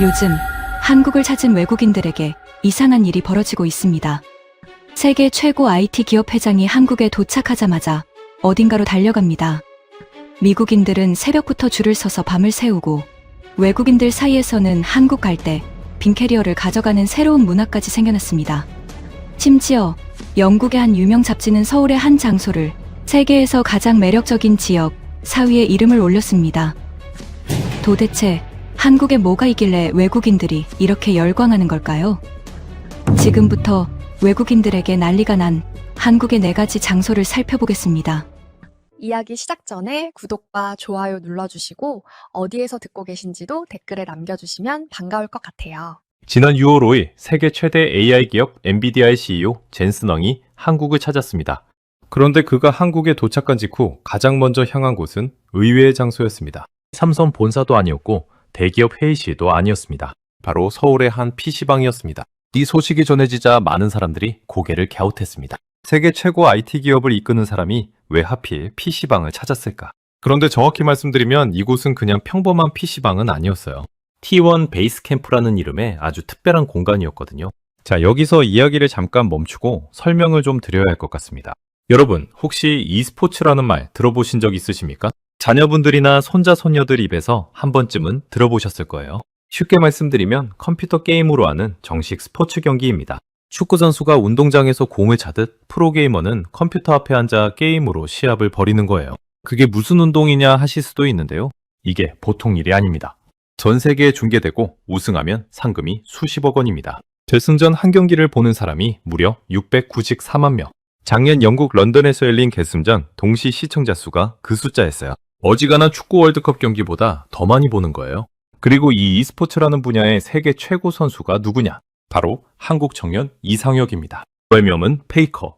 요즘 한국을 찾은 외국인들에게 이상한 일이 벌어지고 있습니다. 세계 최고 IT 기업 회장이 한국에 도착하자마자 어딘가로 달려갑니다. 미국인들은 새벽부터 줄을 서서 밤을 새우고, 외국인들 사이에서는 한국 갈 때 빈캐리어를 가져가는 새로운 문화까지 생겨났습니다. 심지어 영국의 한 유명 잡지는 서울의 한 장소를 세계에서 가장 매력적인 지역 4위에 이름을 올렸습니다. 도대체 한국에 뭐가 있길래 외국인들이 이렇게 열광하는 걸까요? 지금부터 외국인들에게 난리가 난 한국의 4가지 장소를 살펴보겠습니다. 이야기 시작 전에 구독과 좋아요 눌러주시고 어디에서 듣고 계신지도 댓글에 남겨주시면 반가울 것 같아요. 지난 6월 5일 세계 최대 AI 기업 엔비디아의 CEO 젠슨 왕이 한국을 찾았습니다. 그런데 그가 한국에 도착한 직후 가장 먼저 향한 곳은 의외의 장소였습니다. 삼성 본사도 아니었고 대기업 회의실도 아니었습니다. 바로 서울의 한 PC방이었습니다. 이 소식이 전해지자 많은 사람들이 고개를 갸웃했습니다. 세계 최고 IT 기업을 이끄는 사람이 왜 하필 PC방을 찾았을까? 그런데 정확히 말씀드리면 이곳은 그냥 평범한 PC방은 아니었어요. T1 베이스 캠프라는 이름의 아주 특별한 공간이었거든요. 자, 여기서 이야기를 잠깐 멈추고 설명을 좀 드려야 할 것 같습니다. 여러분, 혹시 e스포츠라는 말 들어보신 적 있으십니까? 자녀분들이나 손자, 손녀들 입에서 한 번쯤은 들어보셨을 거예요. 쉽게 말씀드리면 컴퓨터 게임으로 하는 정식 스포츠 경기입니다. 축구 선수가 운동장에서 공을 차듯 프로게이머는 컴퓨터 앞에 앉아 게임으로 시합을 벌이는 거예요. 그게 무슨 운동이냐 하실 수도 있는데요. 이게 보통 일이 아닙니다. 전 세계에 중계되고 우승하면 상금이 수십억 원입니다. 결승전 한 경기를 보는 사람이 무려 694만 명. 작년 영국 런던에서 열린 결승전 동시 시청자 수가 그 숫자였어요. 어지간한 축구 월드컵 경기보다 더 많이 보는 거예요. 그리고 이 e스포츠라는 분야의 세계 최고 선수가 누구냐? 바로 한국 청년 이상혁입니다. 별명은 페이커.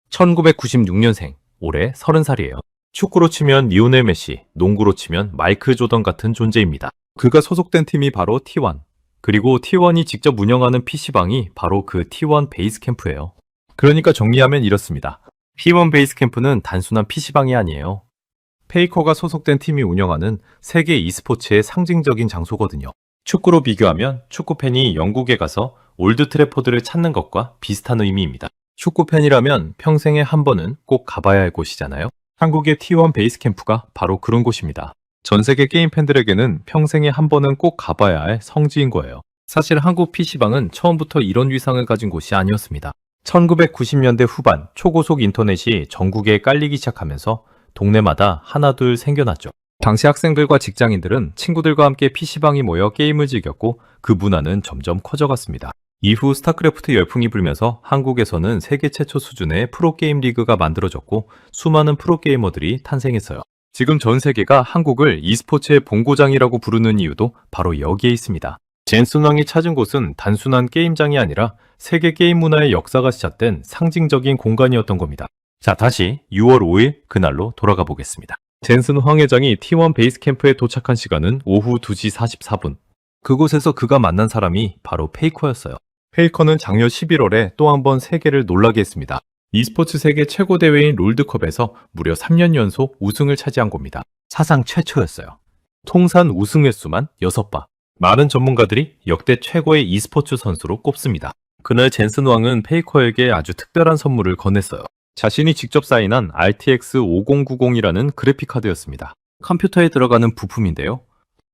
1996년생, 올해 30살이에요. 축구로 치면 리오넬 메시, 농구로 치면 마이클 조던 같은 존재입니다. 그가 소속된 팀이 바로 T1. 그리고 T1이 직접 운영하는 PC방이 바로 그 T1 베이스 캠프예요. 그러니까 정리하면 이렇습니다. T1 베이스 캠프는 단순한 PC방이 아니에요. 페이커가 소속된 팀이 운영하는 세계 e스포츠의 상징적인 장소거든요. 축구로 비교하면 축구팬이 영국에 가서 올드 트래포드를 찾는 것과 비슷한 의미입니다. 축구팬이라면 평생에 한 번은 꼭 가봐야 할 곳이잖아요. 한국의 T1 베이스 캠프가 바로 그런 곳입니다. 전 세계 게임 팬들에게는 평생에 한 번은 꼭 가봐야 할 성지인 거예요. 사실 한국 PC방은 처음부터 이런 위상을 가진 곳이 아니었습니다. 1990년대 후반 초고속 인터넷이 전국에 깔리기 시작하면서 동네마다 하나둘 생겨났죠. 당시 학생들과 직장인들은 친구들과 함께 PC방이 모여 게임을 즐겼고 그 문화는 점점 커져갔습니다. 이후 스타크래프트 열풍이 불면서 한국에서는 세계 최초 수준의 프로게임 리그가 만들어졌고 수많은 프로게이머들이 탄생했어요. 지금 전 세계가 한국을 e스포츠의 본고장이라고 부르는 이유도 바로 여기에 있습니다. 젠슨 왕이 찾은 곳은 단순한 게임장이 아니라 세계 게임 문화의 역사가 시작된 상징적인 공간이었던 겁니다. 자, 다시 6월 5일 그날로 돌아가 보겠습니다. 젠슨 황 회장이 T1 베이스 캠프에 도착한 시간은 오후 2시 44분. 그곳에서 그가 만난 사람이 바로 페이커였어요. 페이커는 작년 11월에 또 한 번 세계를 놀라게 했습니다. e스포츠 세계 최고 대회인 롤드컵에서 무려 3년 연속 우승을 차지한 겁니다. 사상 최초였어요. 통산 우승 횟수만 6번. 많은 전문가들이 역대 최고의 e스포츠 선수로 꼽습니다. 그날 젠슨 왕은 페이커에게 아주 특별한 선물을 건넸어요. 자신이 직접 사인한 RTX 5090이라는 그래픽카드였습니다. 컴퓨터에 들어가는 부품인데요.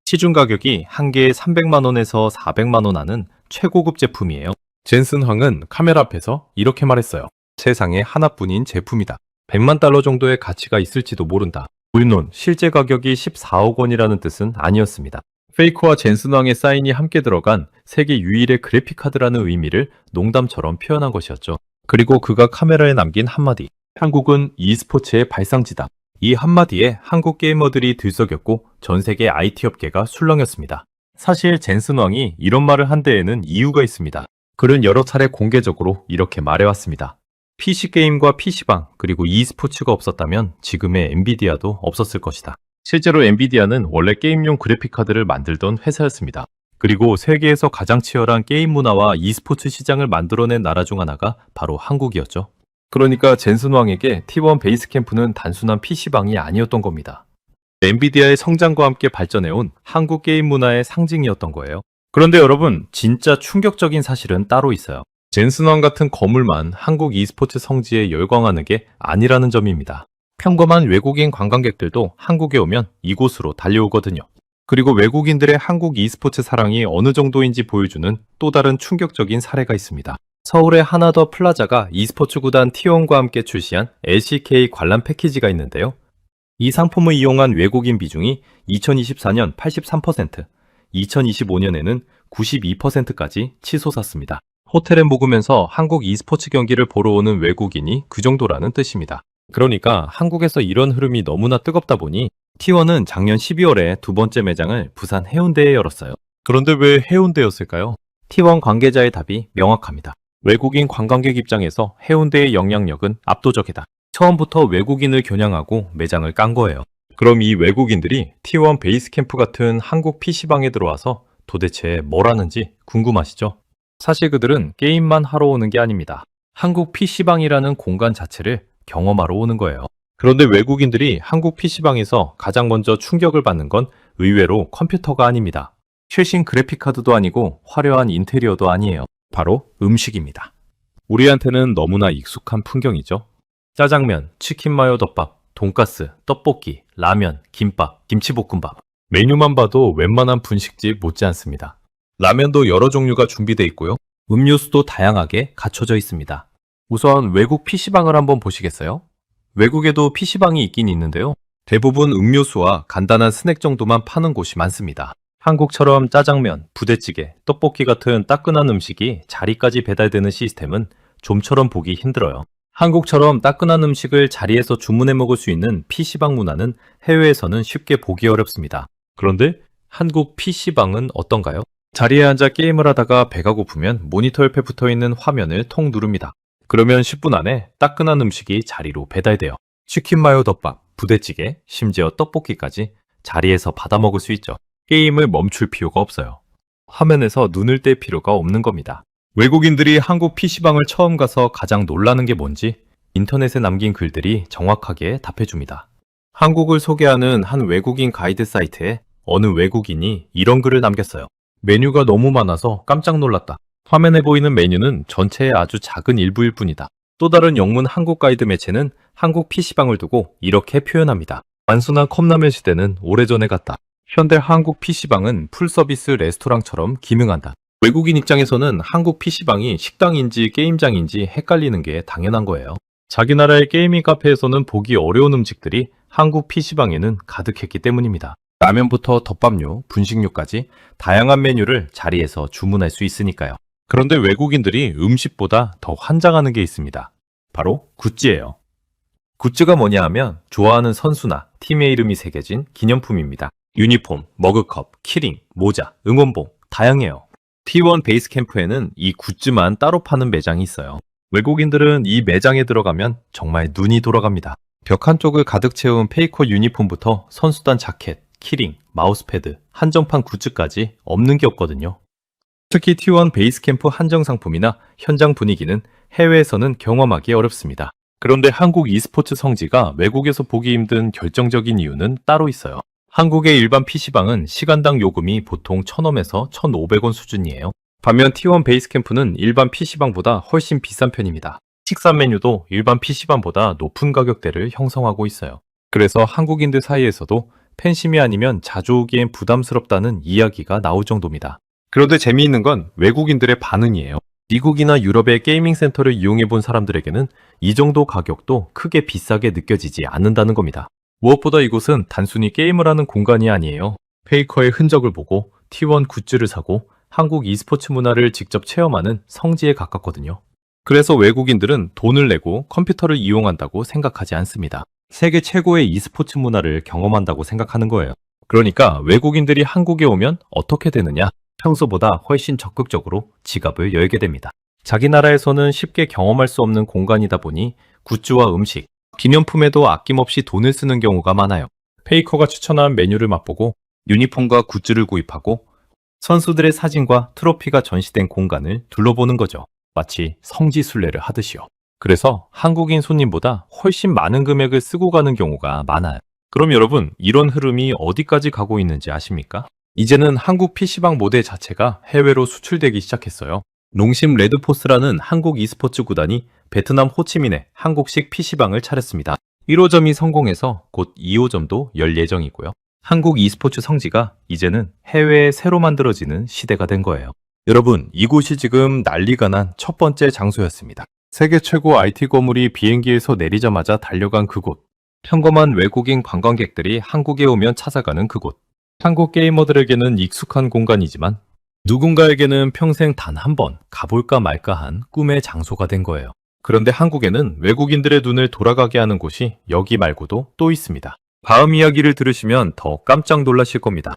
시중 가격이 한 개에 300만 원에서 400만 원 하는 최고급 제품이에요. 젠슨 황은 카메라 앞에서 이렇게 말했어요. 세상에 하나뿐인 제품이다. 100만 달러 정도의 가치가 있을지도 모른다. 물론 실제 가격이 14억 원이라는 뜻은 아니었습니다. 페이커와 젠슨 왕의 사인이 함께 들어간 세계 유일의 그래픽카드라는 의미를 농담처럼 표현한 것이었죠. 그리고 그가 카메라에 남긴 한마디. 한국은 e스포츠의 발상지다. 이 한마디에 한국 게이머들이 들썩였고 전 세계 IT 업계가 술렁였습니다. 사실 젠슨 왕이 이런 말을 한 데에는 이유가 있습니다. 그는 여러 차례 공개적으로 이렇게 말해왔습니다. PC게임과 PC방 그리고 e스포츠가 없었다면 지금의 엔비디아도 없었을 것이다. 실제로 엔비디아는 원래 게임용 그래픽카드를 만들던 회사였습니다. 그리고 세계에서 가장 치열한 게임 문화와 e스포츠 시장을 만들어낸 나라 중 하나가 바로 한국이었죠. 그러니까 젠슨 왕에게 T1 베이스 캠프는 단순한 PC방이 아니었던 겁니다. 엔비디아의 성장과 함께 발전해온 한국 게임 문화의 상징이었던 거예요. 그런데 여러분, 진짜 충격적인 사실은 따로 있어요. 젠슨왕 같은 거물만 한국 e스포츠 성지에 열광하는 게 아니라는 점입니다. 평범한 외국인 관광객들도 한국에 오면 이곳으로 달려오거든요. 그리고 외국인들의 한국 e스포츠 사랑이 어느 정도인지 보여주는 또 다른 충격적인 사례가 있습니다. 서울의 하나더 플라자가 e스포츠 구단 T1과 함께 출시한 LCK 관람 패키지가 있는데요. 이 상품을 이용한 외국인 비중이 2024년 83%, 2025년에는 92%까지 치솟았습니다. 호텔에 묵으면서 한국 e스포츠 경기를 보러 오는 외국인이 그 정도라는 뜻입니다. 그러니까 한국에서 이런 흐름이 너무나 뜨겁다 보니 T1은 작년 12월에 두 번째 매장을 부산 해운대에 열었어요. 그런데 왜 해운대였을까요? T1 관계자의 답이 명확합니다. 외국인 관광객 입장에서 해운대의 영향력은 압도적이다. 처음부터 외국인을 겨냥하고 매장을 깐 거예요. 그럼 이 외국인들이 T1 베이스캠프 같은 한국 PC방에 들어와서 도대체 뭘 하는지 궁금하시죠? 사실 그들은 게임만 하러 오는 게 아닙니다. 한국 PC방이라는 공간 자체를 경험하러 오는 거예요. 그런데 외국인들이 한국 PC방에서 가장 먼저 충격을 받는 건 의외로 컴퓨터가 아닙니다. 최신 그래픽카드도 아니고 화려한 인테리어도 아니에요. 바로 음식입니다. 우리한테는 너무나 익숙한 풍경이죠. 짜장면, 치킨 마요 덮밥, 돈가스, 떡볶이, 라면, 김밥, 김치볶음밥. 메뉴만 봐도 웬만한 분식집 못지않습니다. 라면도 여러 종류가 준비되어 있고요. 음료수도 다양하게 갖춰져 있습니다. 우선 외국 PC방을 한번 보시겠어요? 외국에도 PC방이 있긴 있는데요. 대부분 음료수와 간단한 스낵 정도만 파는 곳이 많습니다. 한국처럼 짜장면, 부대찌개, 떡볶이 같은 따끈한 음식이 자리까지 배달되는 시스템은 좀처럼 보기 힘들어요. 한국처럼 따끈한 음식을 자리에서 주문해 먹을 수 있는 PC방 문화는 해외에서는 쉽게 보기 어렵습니다. 그런데 한국 PC방은 어떤가요? 자리에 앉아 게임을 하다가 배가 고프면 모니터 옆에 붙어 있는 화면을 통 누릅니다. 그러면 10분 안에 따끈한 음식이 자리로 배달돼요. 치킨 마요 덮밥, 부대찌개, 심지어 떡볶이까지 자리에서 받아 먹을 수 있죠. 게임을 멈출 필요가 없어요. 화면에서 눈을 뗄 필요가 없는 겁니다. 외국인들이 한국 PC방을 처음 가서 가장 놀라는 게 뭔지 인터넷에 남긴 글들이 정확하게 답해줍니다. 한국을 소개하는 한 외국인 가이드 사이트에 어느 외국인이 이런 글을 남겼어요. 메뉴가 너무 많아서 깜짝 놀랐다. 화면에 보이는 메뉴는 전체의 아주 작은 일부일 뿐이다. 또 다른 영문 한국 가이드 매체는 한국 PC방을 두고 이렇게 표현합니다. 완순한 컵라면 시대는 오래전에 갔다. 현대 한국 PC방은 풀서비스 레스토랑처럼 기능한다. 외국인 입장에서는 한국 PC방이 식당인지 게임장인지 헷갈리는 게 당연한 거예요. 자기 나라의 게이밍 카페에서는 보기 어려운 음식들이 한국 PC방에는 가득했기 때문입니다. 라면부터 덮밥류, 분식류까지 다양한 메뉴를 자리에서 주문할 수 있으니까요. 그런데 외국인들이 음식보다 더 환장하는 게 있습니다. 바로 굿즈예요. 굿즈가 뭐냐 하면 좋아하는 선수나 팀의 이름이 새겨진 기념품입니다. 유니폼, 머그컵, 키링, 모자, 응원봉, 다양해요. T1 베이스 캠프에는 이 굿즈만 따로 파는 매장이 있어요. 외국인들은 이 매장에 들어가면 정말 눈이 돌아갑니다. 벽 한쪽을 가득 채운 페이커 유니폼부터 선수단 자켓, 키링, 마우스패드, 한정판 굿즈까지 없는 게 없거든요. 특히 T1 베이스 캠프 한정 상품이나 현장 분위기는 해외에서는 경험하기 어렵습니다. 그런데 한국 e스포츠 성지가 외국에서 보기 힘든 결정적인 이유는 따로 있어요. 한국의 일반 PC방은 시간당 요금이 보통 1,000원에서 1,500원 수준이에요. 반면 T1 베이스 캠프는 일반 PC방보다 훨씬 비싼 편입니다. 식사 메뉴도 일반 PC방보다 높은 가격대를 형성하고 있어요. 그래서 한국인들 사이에서도 팬심이 아니면 자주 오기엔 부담스럽다는 이야기가 나올 정도입니다. 그런데 재미있는 건 외국인들의 반응이에요. 미국이나 유럽의 게이밍 센터를 이용해 본 사람들에게는 이 정도 가격도 크게 비싸게 느껴지지 않는다는 겁니다. 무엇보다 이곳은 단순히 게임을 하는 공간이 아니에요. 페이커의 흔적을 보고 T1 굿즈를 사고 한국 e스포츠 문화를 직접 체험하는 성지에 가깝거든요. 그래서 외국인들은 돈을 내고 컴퓨터를 이용한다고 생각하지 않습니다. 세계 최고의 e스포츠 문화를 경험한다고 생각하는 거예요. 그러니까 외국인들이 한국에 오면 어떻게 되느냐? 평소보다 훨씬 적극적으로 지갑을 열게 됩니다. 자기 나라에서는 쉽게 경험할 수 없는 공간이다 보니 굿즈와 음식, 기념품에도 아낌없이 돈을 쓰는 경우가 많아요. 페이커가 추천한 메뉴를 맛보고 유니폼과 굿즈를 구입하고 선수들의 사진과 트로피가 전시된 공간을 둘러보는 거죠. 마치 성지순례를 하듯이요. 그래서 한국인 손님보다 훨씬 많은 금액을 쓰고 가는 경우가 많아요. 그럼 여러분, 이런 흐름이 어디까지 가고 있는지 아십니까? 이제는 한국 PC방 모델 자체가 해외로 수출되기 시작했어요. 농심 레드포스라는 한국 e스포츠 구단이 베트남 호치민에 한국식 PC방을 차렸습니다. 1호점이 성공해서 곧 2호점도 열 예정이고요. 한국 e스포츠 성지가 이제는 해외에 새로 만들어지는 시대가 된 거예요. 여러분, 이곳이 지금 난리가 난 첫 번째 장소였습니다. 세계 최고 IT 건물이 비행기에서 내리자마자 달려간 그곳. 평범한 외국인 관광객들이 한국에 오면 찾아가는 그곳. 한국 게이머들에게는 익숙한 공간이지만 누군가에게는 평생 단 한 번 가볼까 말까 한 꿈의 장소가 된 거예요. 그런데 한국에는 외국인들의 눈을 돌아가게 하는 곳이 여기 말고도 또 있습니다. 다음 이야기를 들으시면 더 깜짝 놀라실 겁니다.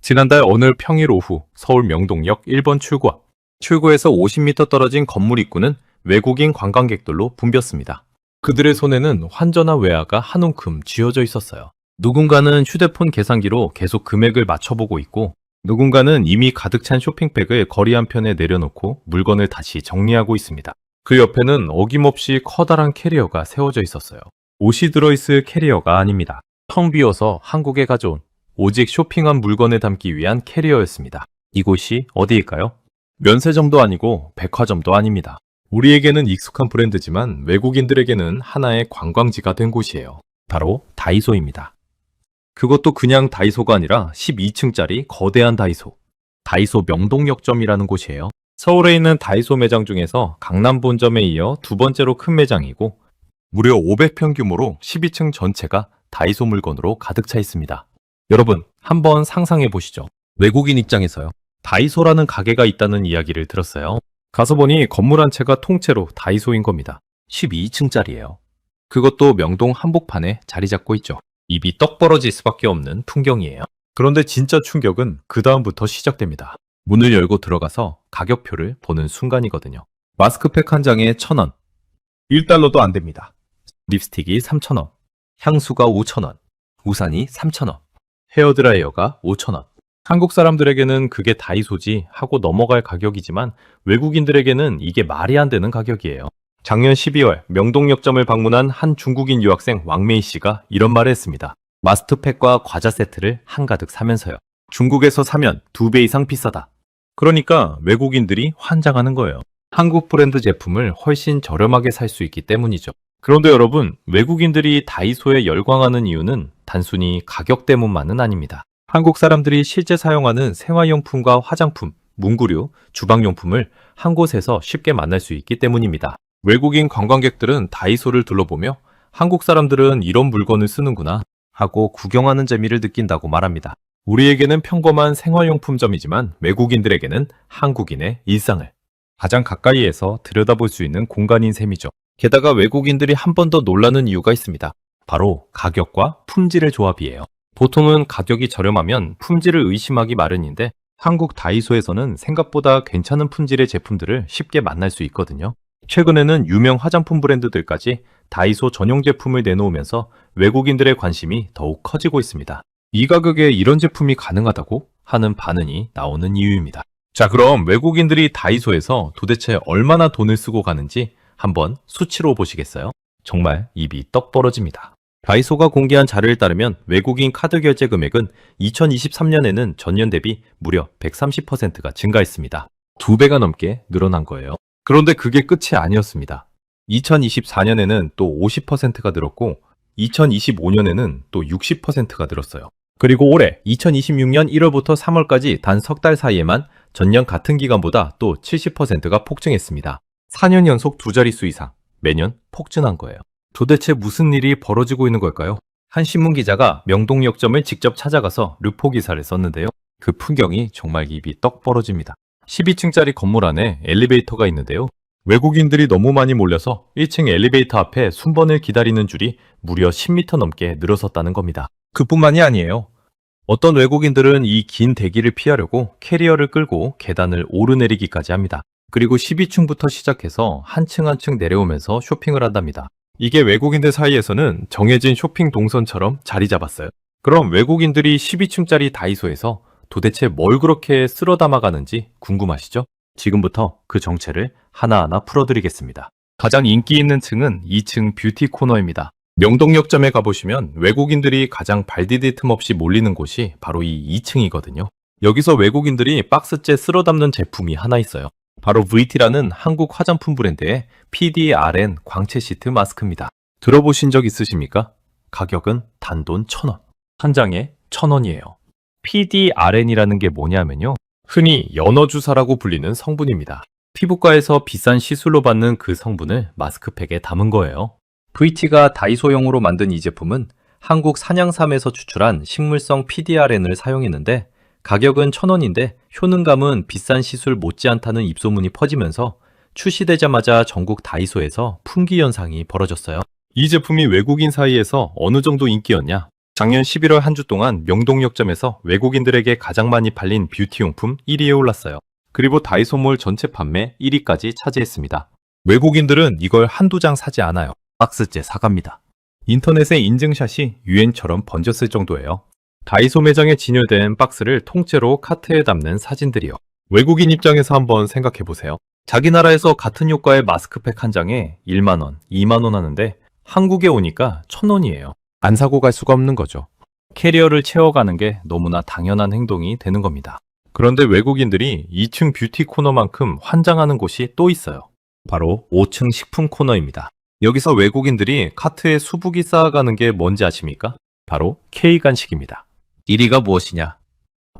지난달 어느 평일 오후 서울 명동역 1번 출구 앞. 출구에서 50m 떨어진 건물 입구는 외국인 관광객들로 붐볐습니다. 그들의 손에는 환전화 외화가 한 움큼 쥐어져 있었어요. 누군가는 휴대폰 계산기로 계속 금액을 맞춰보고 있고, 누군가는 이미 가득 찬 쇼핑백을 거리 한편에 내려놓고 물건을 다시 정리하고 있습니다. 그 옆에는 어김없이 커다란 캐리어가 세워져 있었어요. 옷이 들어있을 캐리어가 아닙니다. 텅 비어서 한국에 가져온 오직 쇼핑한 물건을 담기 위한 캐리어였습니다. 이곳이 어디일까요? 면세점도 아니고 백화점도 아닙니다. 우리에게는 익숙한 브랜드지만 외국인들에게는 하나의 관광지가 된 곳이에요. 바로 다이소입니다. 그것도 그냥 다이소가 아니라 12층짜리 거대한 다이소. 다이소 명동역점이라는 곳이에요. 서울에 있는 다이소 매장 중에서 강남 본점에 이어 두 번째로 큰 매장이고 무려 500평 규모로 12층 전체가 다이소 물건으로 가득 차 있습니다. 여러분, 한번 상상해 보시죠. 외국인 입장에서요. 다이소라는 가게가 있다는 이야기를 들었어요. 가서 보니 건물 한 채가 통째로 다이소인 겁니다. 12층짜리예요. 그것도 명동 한복판에 자리 잡고 있죠. 입이 떡 벌어질 수밖에 없는 풍경이에요. 그런데 진짜 충격은 그 다음부터 시작됩니다. 문을 열고 들어가서 가격표를 보는 순간이거든요. 마스크팩 한 장에 1,000원. 1달러도 안 됩니다. 립스틱이 3,000원. 향수가 5,000원. 우산이 3,000원. 헤어드라이어가 5,000원. 한국 사람들에게는 그게 다이소지 하고 넘어갈 가격이지만 외국인들에게는 이게 말이 안 되는 가격이에요. 작년 12월 명동역점을 방문한 한 중국인 유학생 왕메이 씨가 이런 말을 했습니다. 마스크팩과 과자 세트를 한가득 사면서요. 중국에서 사면 2배 이상 비싸다. 그러니까 외국인들이 환장하는 거예요. 한국 브랜드 제품을 훨씬 저렴하게 살 수 있기 때문이죠. 그런데 여러분, 외국인들이 다이소에 열광하는 이유는 단순히 가격 때문만은 아닙니다. 한국 사람들이 실제 사용하는 생활용품과 화장품, 문구류, 주방용품을 한 곳에서 쉽게 만날 수 있기 때문입니다. 외국인 관광객들은 다이소를 둘러보며 한국 사람들은 이런 물건을 쓰는구나 하고 구경하는 재미를 느낀다고 말합니다. 우리에게는 평범한 생활용품점이지만 외국인들에게는 한국인의 일상을 가장 가까이에서 들여다볼 수 있는 공간인 셈이죠. 게다가 외국인들이 한 번 더 놀라는 이유가 있습니다. 바로 가격과 품질의 조합이에요. 보통은 가격이 저렴하면 품질을 의심하기 마련인데 한국 다이소에서는 생각보다 괜찮은 품질의 제품들을 쉽게 만날 수 있거든요. 최근에는 유명 화장품 브랜드들까지 다이소 전용 제품을 내놓으면서 외국인들의 관심이 더욱 커지고 있습니다. 이 가격에 이런 제품이 가능하다고 하는 반응이 나오는 이유입니다. 자, 그럼 외국인들이 다이소에서 도대체 얼마나 돈을 쓰고 가는지 한번 수치로 보시겠어요? 정말 입이 떡 벌어집니다. 다이소가 공개한 자료에 따르면 외국인 카드 결제 금액은 2023년에는 전년 대비 무려 130%가 증가했습니다. 2배가 넘게 늘어난 거예요. 그런데 그게 끝이 아니었습니다. 2024년에는 또 50%가 늘었고 2025년에는 또 60%가 늘었어요. 그리고 올해 2026년 1월부터 3월까지 단 석 달 사이에만 전년 같은 기간보다 또 70%가 폭증했습니다. 4년 연속 두 자릿수 이상 매년 폭증한 거예요. 도대체 무슨 일이 벌어지고 있는 걸까요? 한 신문 기자가 명동역점을 직접 찾아가서 르포 기사를 썼는데요. 그 풍경이 정말 입이 떡 벌어집니다. 12층짜리 건물 안에 엘리베이터가 있는데요. 외국인들이 너무 많이 몰려서 1층 엘리베이터 앞에 순번을 기다리는 줄이 무려 10m 넘게 늘어섰다는 겁니다. 그뿐만이 아니에요. 어떤 외국인들은 이 긴 대기를 피하려고 캐리어를 끌고 계단을 오르내리기까지 합니다. 그리고 12층부터 시작해서 한 층 한 층 내려오면서 쇼핑을 한답니다. 이게 외국인들 사이에서는 정해진 쇼핑 동선처럼 자리 잡았어요. 그럼 외국인들이 12층짜리 다이소에서 도대체 뭘 그렇게 쓸어 담아가는지 궁금하시죠? 지금부터 그 정체를 하나하나 풀어드리겠습니다. 가장 인기 있는 층은 2층 뷰티 코너입니다. 명동역점에 가보시면 외국인들이 가장 발 디딜 틈 없이 몰리는 곳이 바로 이 2층이거든요. 여기서 외국인들이 박스째 쓸어 담는 제품이 하나 있어요. 바로 VT라는 한국 화장품 브랜드의 PDRN 광채 시트 마스크입니다. 들어보신 적 있으십니까? 가격은 단돈 1,000원. 한 장에 1,000원이에요. PDRN이라는 게 뭐냐면요. 흔히 연어주사라고 불리는 성분입니다. 피부과에서 비싼 시술로 받는 그 성분을 마스크팩에 담은 거예요. VT가 다이소용으로 만든 이 제품은 한국 산양삼에서 추출한 식물성 PDRN을 사용했는데 가격은 1,000원인데 효능감은 비싼 시술 못지않다는 입소문이 퍼지면서 출시되자마자 전국 다이소에서 품귀 현상이 벌어졌어요. 이 제품이 외국인 사이에서 어느 정도 인기였냐? 작년 11월 한 주 동안 명동역점에서 외국인들에게 가장 많이 팔린 뷰티용품 1위에 올랐어요. 그리고 다이소몰 전체 판매 1위까지 차지했습니다. 외국인들은 이걸 한두 장 사지 않아요. 박스째 사갑니다. 인터넷에 인증샷이 유행처럼 번졌을 정도예요. 다이소 매장에 진열된 박스를 통째로 카트에 담는 사진들이요. 외국인 입장에서 한번 생각해보세요. 자기 나라에서 같은 효과의 마스크팩 한 장에 1만 원, 2만 원 하는데 한국에 오니까 1,000원이에요. 안 사고 갈 수가 없는 거죠. 캐리어를 채워가는 게 너무나 당연한 행동이 되는 겁니다. 그런데 외국인들이 2층 뷰티 코너만큼 환장하는 곳이 또 있어요. 바로 5층 식품 코너입니다. 여기서 외국인들이 카트에 수북이 쌓아가는 게 뭔지 아십니까? 바로 K간식입니다. 1위가 무엇이냐?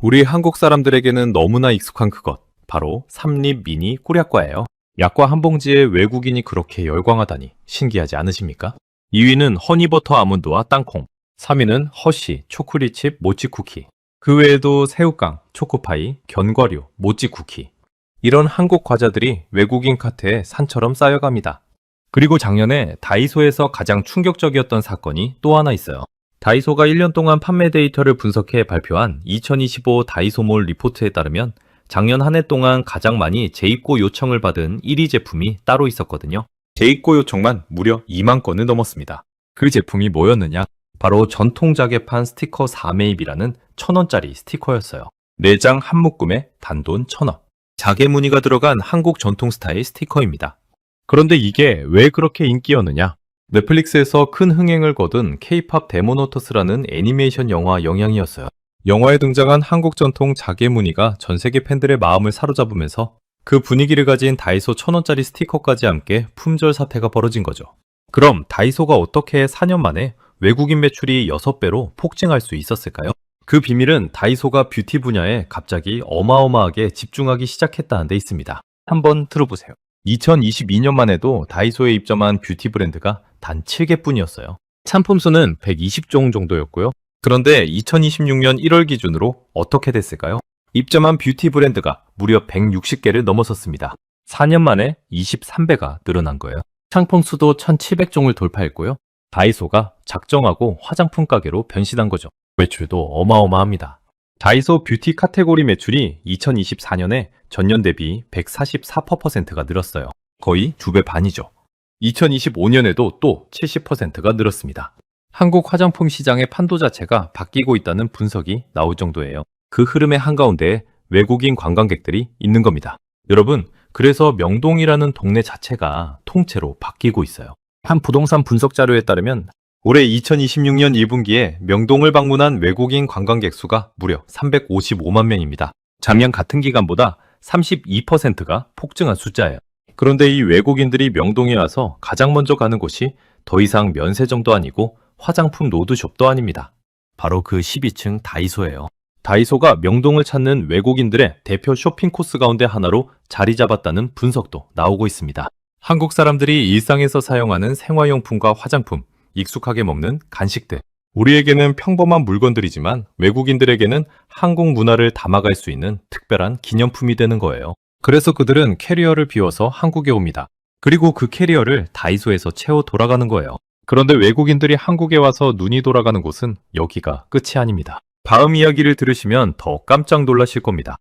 우리 한국 사람들에게는 너무나 익숙한 그것, 바로 삼립 미니 꿀약과예요. 약과 한 봉지에 외국인이 그렇게 열광하다니 신기하지 않으십니까? 2위는 허니버터 아몬드와 땅콩, 3위는 허쉬 초콜릿칩 모찌 쿠키, 그 외에도 새우깡, 초코파이, 견과류, 모찌 쿠키. 이런 한국 과자들이 외국인 카트에 산처럼 쌓여갑니다. 그리고 작년에 다이소에서 가장 충격적이었던 사건이 또 하나 있어요. 다이소가 1년 동안 판매 데이터를 분석해 발표한 2025 다이소몰 리포트에 따르면 작년 한 해 동안 가장 많이 재입고 요청을 받은 1위 제품이 따로 있었거든요. 재입고 요청만 무려 2만 건을 넘었습니다. 그 제품이 뭐였느냐? 바로 전통 자개판 스티커 4매입이라는 1,000원짜리 스티커였어요. 4장 한 묶음에 단돈 1,000원. 자개 무늬가 들어간 한국 전통 스타일 스티커입니다. 그런데 이게 왜 그렇게 인기였느냐? 넷플릭스에서 큰 흥행을 거둔 K-팝 데모노터스라는 애니메이션 영화 영향이었어요. 영화에 등장한 한국 전통 자개 무늬가 전 세계 팬들의 마음을 사로잡으면서 그 분위기를 가진 다이소 1,000원짜리 스티커까지 함께 품절 사태가 벌어진 거죠. 그럼 다이소가 어떻게 4년 만에 외국인 매출이 6배로 폭증할 수 있었을까요? 그 비밀은 다이소가 뷰티 분야에 갑자기 어마어마하게 집중하기 시작했다는 데 있습니다. 한번 들어보세요. 2022년만 해도 다이소에 입점한 뷰티 브랜드가 단 7개뿐이었어요. 상품 수는 120종 정도였고요. 그런데 2026년 1월 기준으로 어떻게 됐을까요? 입점한 뷰티 브랜드가 무려 160개를 넘어섰습니다. 4년 만에 23배가 늘어난 거예요. 상품 수도 1,700종을 돌파했고요. 다이소가 작정하고 화장품 가게로 변신한 거죠. 매출도 어마어마합니다. 다이소 뷰티 카테고리 매출이 2024년에 전년 대비 144%가 늘었어요. 거의 2배 반이죠. 2025년에도 또 70%가 늘었습니다. 한국 화장품 시장의 판도 자체가 바뀌고 있다는 분석이 나올 정도예요. 그 흐름의 한가운데 외국인 관광객들이 있는 겁니다. 여러분, 그래서 명동이라는 동네 자체가 통째로 바뀌고 있어요. 한 부동산 분석 자료에 따르면 올해 2026년 1분기에 명동을 방문한 외국인 관광객 수가 무려 355만 명입니다. 작년 같은 기간보다 32%가 폭증한 숫자예요. 그런데 이 외국인들이 명동에 와서 가장 먼저 가는 곳이 더 이상 면세점도 아니고 화장품 로드숍도 아닙니다. 바로 그 12층 다이소예요. 다이소가 명동을 찾는 외국인들의 대표 쇼핑 코스 가운데 하나로 자리 잡았다는 분석도 나오고 있습니다. 한국 사람들이 일상에서 사용하는 생활용품과 화장품, 익숙하게 먹는 간식들. 우리에게는 평범한 물건들이지만 외국인들에게는 한국 문화를 담아갈 수 있는 특별한 기념품이 되는 거예요. 그래서 그들은 캐리어를 비워서 한국에 옵니다. 그리고 그 캐리어를 다이소에서 채워 돌아가는 거예요. 그런데 외국인들이 한국에 와서 눈이 돌아가는 곳은 여기가 끝이 아닙니다. 다음 이야기를 들으시면 더 깜짝 놀라실 겁니다.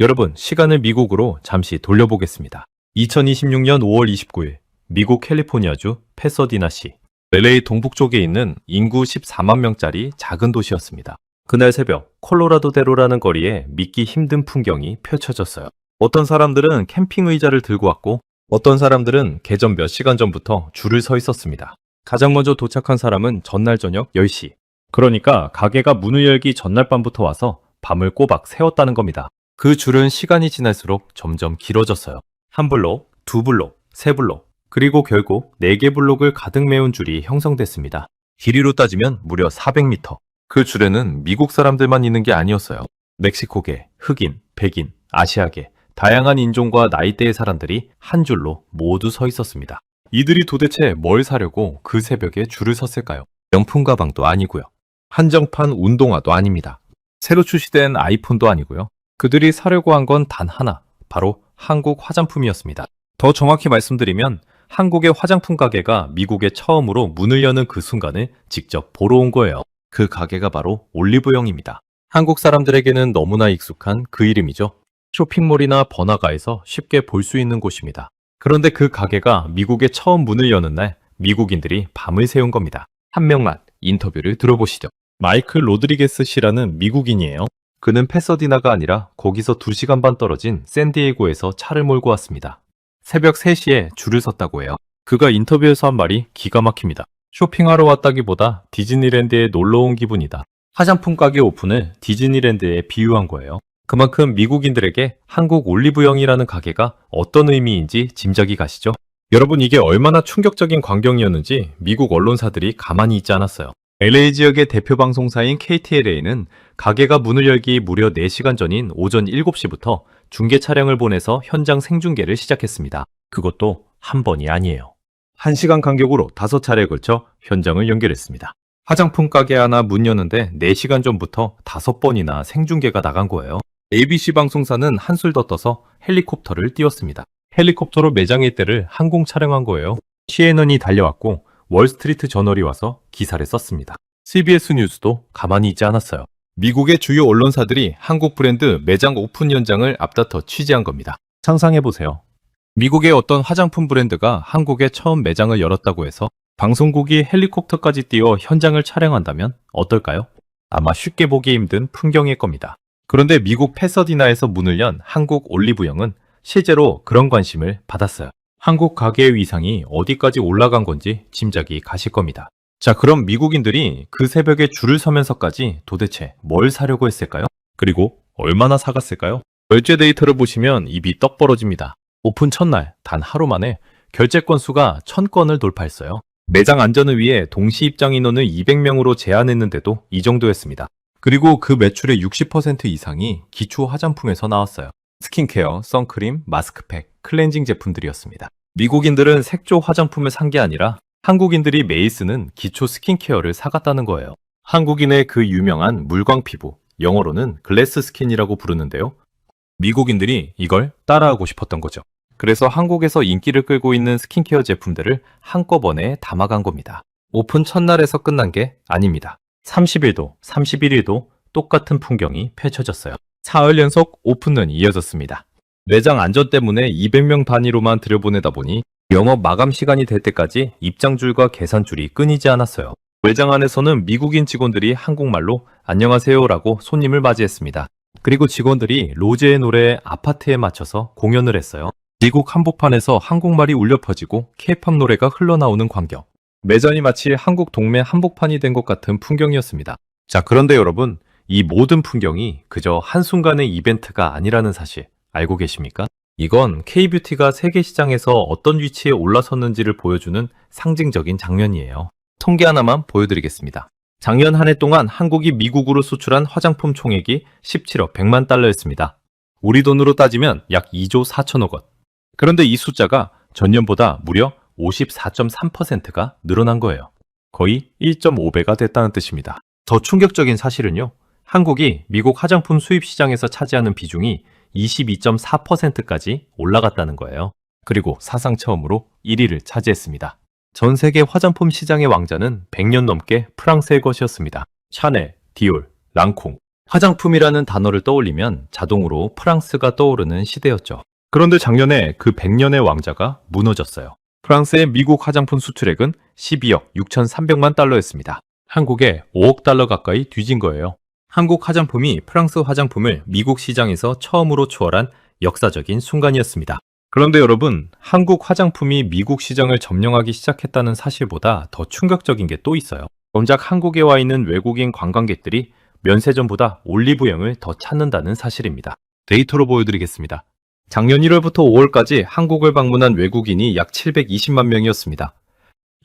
여러분, 시간을 미국으로 잠시 돌려보겠습니다. 2026년 5월 29일, 미국 캘리포니아주 패서디나시, LA 동북쪽에 있는 인구 14만 명짜리 작은 도시였습니다. 그날 새벽, 콜로라도대로라는 거리에 믿기 힘든 풍경이 펼쳐졌어요. 어떤 사람들은 캠핑 의자를 들고 왔고, 어떤 사람들은 개점 몇 시간 전부터 줄을 서 있었습니다. 가장 먼저 도착한 사람은 전날 저녁 10시. 그러니까 가게가 문을 열기 전날 밤부터 와서 밤을 꼬박 새웠다는 겁니다. 그 줄은 시간이 지날수록 점점 길어졌어요. 한 블록, 두 블록, 세 블록, 그리고 결국 4개 블록을 가득 메운 줄이 형성됐습니다. 길이로 따지면 무려 400m. 그 줄에는 미국 사람들만 있는 게 아니었어요. 멕시코계, 흑인, 백인, 아시아계, 다양한 인종과 나이대의 사람들이 한 줄로 모두 서 있었습니다. 이들이 도대체 뭘 사려고 그 새벽에 줄을 섰을까요? 명품 가방도 아니고요. 한정판 운동화도 아닙니다. 새로 출시된 아이폰도 아니고요. 그들이 사려고 한 건 단 하나, 바로 한국 화장품이었습니다. 더 정확히 말씀드리면 한국의 화장품 가게가 미국에 처음으로 문을 여는 그 순간을 직접 보러 온 거예요. 그 가게가 바로 올리브영입니다. 한국 사람들에게는 너무나 익숙한 그 이름이죠. 쇼핑몰이나 번화가에서 쉽게 볼 수 있는 곳입니다. 그런데 그 가게가 미국에 처음 문을 여는 날 미국인들이 밤을 새운 겁니다. 한 명만 인터뷰를 들어보시죠. 마이클 로드리게스 씨라는 미국인이에요. 그는 패서디나가 아니라 거기서 2시간 반 떨어진 샌디에고에서 차를 몰고 왔습니다. 새벽 3시에 줄을 섰다고 해요. 그가 인터뷰에서 한 말이 기가 막힙니다. 쇼핑하러 왔다기보다 디즈니랜드에 놀러 온 기분이다. 화장품 가게 오픈을 디즈니랜드에 비유한 거예요. 그만큼 미국인들에게 한국 올리브영이라는 가게가 어떤 의미인지 짐작이 가시죠? 여러분, 이게 얼마나 충격적인 광경이었는지 미국 언론사들이 가만히 있지 않았어요. LA 지역의 대표 방송사인 KTLA는 가게가 문을 열기 무려 4시간 전인 오전 7시부터 중계 차량을 보내서 현장 생중계를 시작했습니다. 그것도 한 번이 아니에요. 1시간 간격으로 5차례에 걸쳐 현장을 연결했습니다. 화장품 가게 하나 문 여는데 4시간 전부터 5번이나 생중계가 나간 거예요. ABC 방송사는 한술 더 떠서 헬리콥터를 띄웠습니다. 헬리콥터로 매장 일대를 항공 촬영한 거예요. CNN이 달려왔고 월스트리트 저널이 와서 기사를 썼습니다. CBS 뉴스도 가만히 있지 않았어요. 미국의 주요 언론사들이 한국 브랜드 매장 오픈 현장을 앞다퉈 취재한 겁니다. 상상해보세요. 미국의 어떤 화장품 브랜드가 한국에 처음 매장을 열었다고 해서 방송국이 헬리콥터까지 띄워 현장을 촬영한다면 어떨까요? 아마 쉽게 보기 힘든 풍경일 겁니다. 그런데 미국 패서디나에서 문을 연 한국 올리브영은 실제로 그런 관심을 받았어요. 한국 가게의 위상이 어디까지 올라간 건지 짐작이 가실 겁니다. 자, 그럼 미국인들이 그 새벽에 줄을 서면서까지 도대체 뭘 사려고 했을까요? 그리고 얼마나 사갔을까요? 결제 데이터를 보시면 입이 떡 벌어집니다. 오픈 첫날 단 하루 만에 결제 건수가 1000건을 돌파했어요. 매장 안전을 위해 동시 입장 인원을 200명으로 제한했는데도 이 정도였습니다. 그리고 그 매출의 60% 이상이 기초 화장품에서 나왔어요. 스킨케어, 선크림, 마스크팩, 클렌징 제품들이었습니다. 미국인들은 색조 화장품을 산 게 아니라 한국인들이 매일 쓰는 기초 스킨케어를 사갔다는 거예요. 한국인의 그 유명한 물광 피부, 영어로는 글래스 스킨이라고 부르는데요. 미국인들이 이걸 따라하고 싶었던 거죠. 그래서 한국에서 인기를 끌고 있는 스킨케어 제품들을 한꺼번에 담아간 겁니다. 오픈 첫날에서 끝난 게 아닙니다. 30일도, 31일도 똑같은 풍경이 펼쳐졌어요. 사흘 연속 오픈은 이어졌습니다. 매장 안전 때문에 200명 단위로만 들여보내다 보니 영업 마감 시간이 될 때까지 입장줄과 계산줄이 끊이지 않았어요. 매장 안에서는 미국인 직원들이 한국말로 안녕하세요라고 손님을 맞이했습니다. 그리고 직원들이 로제의 노래에 아파트에 맞춰서 공연을 했어요. 미국 한복판에서 한국말이 울려 퍼지고 K-팝 노래가 흘러나오는 광경. 매장이 마치 한국 동네 한복판이 된 것 같은 풍경이었습니다. 자, 그런데 여러분, 이 모든 풍경이 그저 한순간의 이벤트가 아니라는 사실 알고 계십니까? 이건 K-뷰티가 세계 시장에서 어떤 위치에 올라섰는지를 보여주는 상징적인 장면이에요. 통계 하나만 보여드리겠습니다. 작년 한 해 동안 한국이 미국으로 수출한 화장품 총액이 17억 100만 달러였습니다. 우리 돈으로 따지면 약 2조 4천억 원. 그런데 이 숫자가 전년보다 무려 54.3%가 늘어난 거예요. 거의 1.5배가 됐다는 뜻입니다. 더 충격적인 사실은요. 한국이 미국 화장품 수입 시장에서 차지하는 비중이 22.4%까지 올라갔다는 거예요. 그리고 사상 처음으로 1위를 차지했습니다. 전 세계 화장품 시장의 왕자는 100년 넘게 프랑스의 것이었습니다. 샤넬, 디올, 랑콩. 화장품이라는 단어를 떠올리면 자동으로 프랑스가 떠오르는 시대였죠. 그런데 작년에 그 100년의 왕자가 무너졌어요. 프랑스의 미국 화장품 수출액은 12억 6,300만 달러였습니다. 한국에 5억 달러 가까이 뒤진 거예요. 한국 화장품이 프랑스 화장품을 미국 시장에서 처음으로 추월한 역사적인 순간이었습니다. 그런데 여러분, 한국 화장품이 미국 시장을 점령하기 시작했다는 사실보다 더 충격적인 게 또 있어요. 정작 한국에 와 있는 외국인 관광객들이 면세점보다 올리브영을 더 찾는다는 사실입니다. 데이터로 보여드리겠습니다. 작년 1월부터 5월까지 한국을 방문한 외국인이 약 720만 명이었습니다.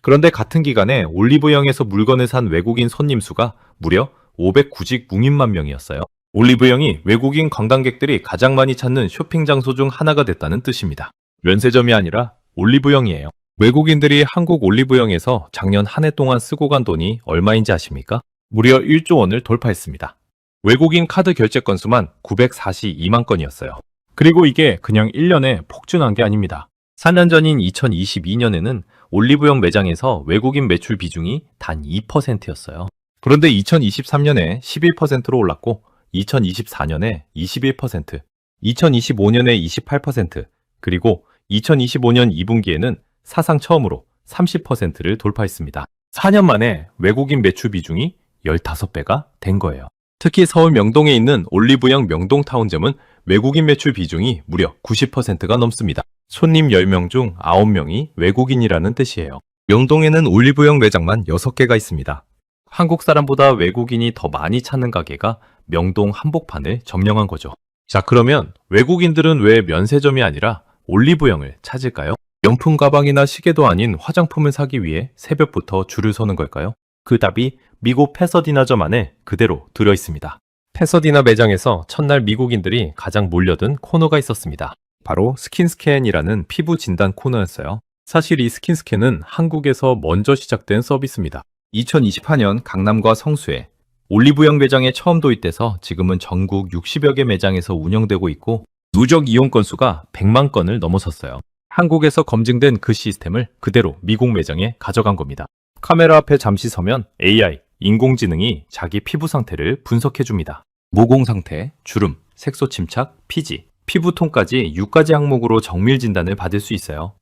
그런데 같은 기간에 올리브영에서 물건을 산 외국인 손님 수가 무려 596만 명이었어요. 올리브영이 외국인 관광객들이 가장 많이 찾는 쇼핑 장소 중 하나가 됐다는 뜻입니다. 면세점이 아니라 올리브영이에요. 외국인들이 한국 올리브영에서 작년 한 해 동안 쓰고 간 돈이 얼마인지 아십니까? 무려 1조 원을 돌파했습니다. 외국인 카드 결제 건수만 942만 건이었어요. 그리고 이게 그냥 1년에 폭증한 게 아닙니다. 4년 전인 2022년에는 올리브영 매장에서 외국인 매출 비중이 단 2%였어요. 그런데 2023년에 11%로 올랐고 2024년에 21%, 2025년에 28%, 그리고 2025년 2분기에는 사상 처음으로 30%를 돌파했습니다. 4년 만에 외국인 매출 비중이 15배가 된 거예요. 특히 서울 명동에 있는 올리브영 명동타운점은 외국인 매출 비중이 무려 90%가 넘습니다. 손님 10명 중 9명이 외국인이라는 뜻이에요. 명동에는 올리브영 매장만 6개가 있습니다. 한국 사람보다 외국인이 더 많이 찾는 가게가 명동 한복판을 점령한 거죠. 자, 그러면 외국인들은 왜 면세점이 아니라 올리브영을 찾을까요? 명품 가방이나 시계도 아닌 화장품을 사기 위해 새벽부터 줄을 서는 걸까요? 그 답이 미국 패서디나점 안에 그대로 들어 있습니다. 패서디나 매장에서 첫날 미국인들이 가장 몰려든 코너가 있었습니다. 바로 스킨스캔이라는 피부 진단 코너였어요. 사실 이 스킨스캔은 한국에서 먼저 시작된 서비스입니다. 2024년 강남과 성수에 올리브영 매장에 처음 도입돼서 지금은 전국 60여 개 매장에서 운영되고 있고 누적 이용 건수가 100만 건을 넘어섰어요. 한국에서 검증된 그 시스템을 그대로 미국 매장에 가져간 겁니다. 카메라 앞에 잠시 서면 AI, 인공지능이 자기 피부 상태를 분석해줍니다. 모공 상태, 주름, 색소 침착, 피지, 피부톤까지 6가지 항목으로 정밀 진단을 받을 수 있어요.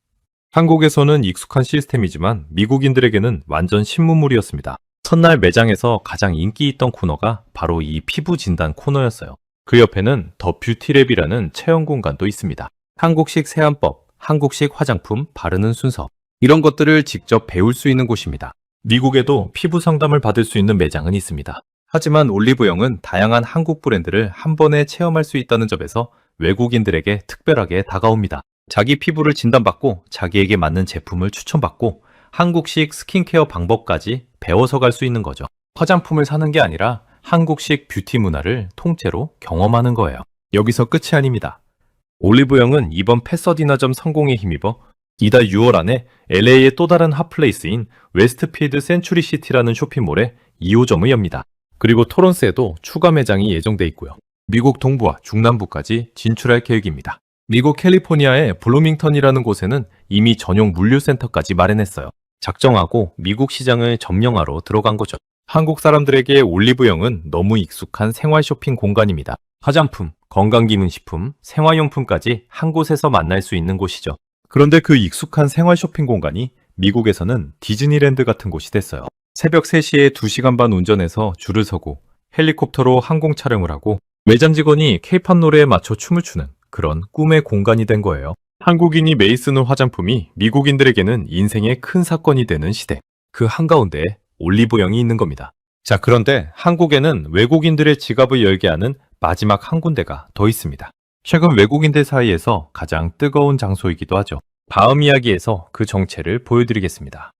한국에서는 익숙한 시스템이지만 미국인들에게는 완전 신문물이었습니다. 첫날 매장에서 가장 인기 있던 코너가 바로 이 피부 진단 코너였어요. 그 옆에는 더 뷰티랩이라는 체험 공간도 있습니다. 한국식 세안법, 한국식 화장품 바르는 순서, 이런 것들을 직접 배울 수 있는 곳입니다. 미국에도 피부 상담을 받을 수 있는 매장은 있습니다. 하지만 올리브영은 다양한 한국 브랜드를 한 번에 체험할 수 있다는 점에서 외국인들에게 특별하게 다가옵니다. 자기 피부를 진단받고 자기에게 맞는 제품을 추천받고 한국식 스킨케어 방법까지 배워서 갈 수 있는 거죠. 화장품을 사는 게 아니라 한국식 뷰티 문화를 통째로 경험하는 거예요. 여기서 끝이 아닙니다. 올리브영은 이번 패서디나점 성공에 힘입어 이달 6월 안에 LA의 또 다른 핫플레이스인 웨스트필드 센츄리시티라는 쇼핑몰에 2호점을 엽니다. 그리고 토론스에도 추가 매장이 예정돼 있고요. 미국 동부와 중남부까지 진출할 계획입니다. 미국 캘리포니아의 블루밍턴이라는 곳에는 이미 전용 물류센터까지 마련했어요. 작정하고 미국 시장을 점령하러 들어간 거죠. 한국 사람들에게 올리브영은 너무 익숙한 생활 쇼핑 공간입니다. 화장품, 건강기능식품, 생활용품까지 한 곳에서 만날 수 있는 곳이죠. 그런데 그 익숙한 생활 쇼핑 공간이 미국에서는 디즈니랜드 같은 곳이 됐어요. 새벽 3시에 2시간 반 운전해서 줄을 서고 헬리콥터로 항공 촬영을 하고 매장 직원이 케이팝 노래에 맞춰 춤을 추는 그런 꿈의 공간이 된 거예요. 한국인이 매일 쓰는 화장품이 미국인들에게는 인생의 큰 사건이 되는 시대. 그 한가운데에 올리브영이 있는 겁니다. 자, 그런데 한국에는 외국인들의 지갑을 열게 하는 마지막 한 군데가 더 있습니다. 최근 외국인들 사이에서 가장 뜨거운 장소이기도 하죠. 다음 이야기에서 그 정체를 보여드리겠습니다.